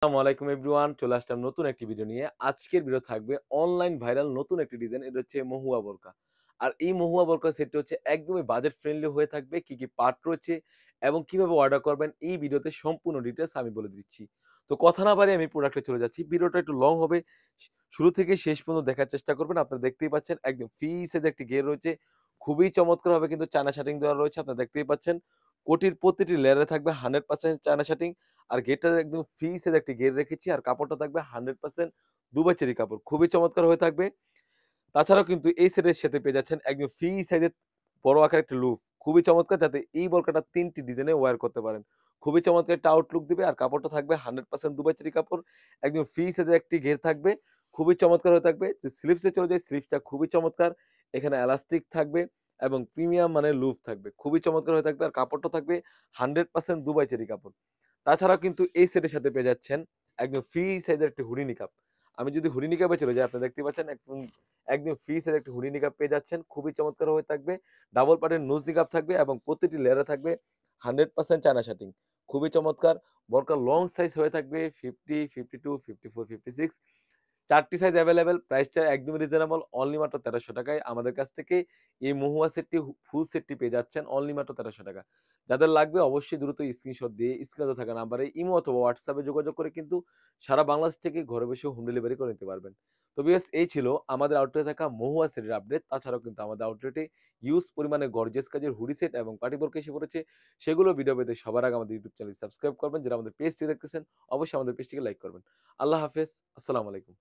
আসসালামু আলাইকুম এভরিওয়ান, চলে আসলাম নতুন একটি ভিডিও নিয়ে। আজকের ভিডিও থাকবে অনলাইন ভাইরাল নতুন একটি ডিজাইন। এটা হচ্ছে মহুয়া বোরকা। আর এই মহুয়া বোরকা সেটটি হচ্ছে একদমই বাজেট ফ্রেন্ডলি হয়ে থাকবে। কি পার্ট রয়েছে এবং কিভাবে অর্ডার করবেন এই ভিডিওতে সম্পূর্ণ ডিটেইলস আমি বলে দিচ্ছি। তো কথা না বাড়িয়ে আমি প্রোডাক্টে চলে যাচ্ছি। ভিডিওটা একটু লং হবে। শুরু থেকে শেষ পর্যন্ত দেখার চেষ্টা করবেন। আপনারা দেখতেই পাচ্ছেন একদম ফ্রি সাইজের একটি ঘের রয়েছে। খুবই চমৎকারভাবে কিন্তু চায়না শাটিং দেওয়া রয়েছে। আপনারা দেখতেই পাচ্ছেন। কোটির প্রতিটি লেয়ারে থাকবে 100% চায়না শাটিং। আর গেটটা একদম ফ্রি সাইজ একটি গেট রেখেছি। আর কাপড়টা থাকবে 100% দুবাই চেরি কাপড়। খুবই চমৎকার হয়ে থাকবে। তাছাড়াও কিন্তু এই সেটের সাথে পেয়ে যাচ্ছেন একদম ফ্রি সাইজের বড় আকারের একটা লুফ। খুবই চমৎকার, যাতে এই বোরকাটা ৩ টি ডিজাইনে ওয়্যার করতে পারেন। খুবই চমৎকার একটা আউটলুক দিবে। আর কাপড়টা থাকবে 100% দুবাই চেরি কাপড়। একদম ফ্রি সাইজের একটি ঘের থাকবে। খুবই চমৎকার হয়ে থাকবে। যদি স্লিভস এ চলে যাই, স্লিভসটা খুবই চমৎকার। এখানে এলাস্টিক থাকবে এবং প্রিমিয়াম মানের লুফ থাকবে। খুবই চমৎকার হয়ে থাকবে। আর কাপড়টা থাকবে 100% দুবাই চেরি কাপড়। তাছাড়াও কিন্তু এই সেটের সাথে পেয়ে যাচ্ছেন একদম ফ্রি সাইজের একটি হুডি নিকাব। আমি যদি হুডি নিকাবে চলে যাই, আপনারা দেখতে পাচ্ছেন একদম ফ্রি সাইজের একটি হুডি নিকাব পেয়ে যাচ্ছেন। খুবই চমৎকার হয়ে থাকবে। ডাবল পার্টের নোজ নিকাব থাকবে এবং প্রতিটি লেয়ারে থাকবে 100% চায়না শাটিং। খুবই চমৎকার। বোরকার লং সাইজ হয়ে থাকবে 50, 52, 54, 56। ৪ টি সাইজ এভেইলেবল। প্রাইসটা একদমই রিজনেবল। অনলি মাত্র ৳১৩০০ আমাদের কাছ থেকে এই মহুয়া সেটটি ফুল সেটটি পেয়ে যাচ্ছেন অনলি মাত্র ৳১৩০০। যাদের লাগবে অবশ্যই দ্রুত স্ক্রিনশট দিয়ে স্ক্রিনে থাকা নাম্বারে ইমো অথবা হোয়াটসঅ্যাপে যোগাযোগ করে কিন্তু সারা বাংলাদেশ থেকে ঘরে বসে হোম ডেলিভারি করে নিতে পারবেন। তো ভিউয়ার্স, এই ছিল আমাদের আউটলেটে থাকা মহুয়া সেটের আপডেট। তাছাড়াও কিন্তু আমাদের আউটলেটে হিউজ পরিমাণে গর্জিয়াস কাজের হুডি সেট এবং পার্টি বোরকা এসে পড়েছে। সেগুলো ভিডিও পেতে সবার আগে আমাদের ইউটিউব চ্যানেল সাবস্ক্রাইব করবেন। যারা আমাদের পেজটি দেখতেছেন অবশ্যই আমাদের পেজটিকে লাইক করবেন। আল্লাহ হাফেজ। আসসালামু আলাইকুম।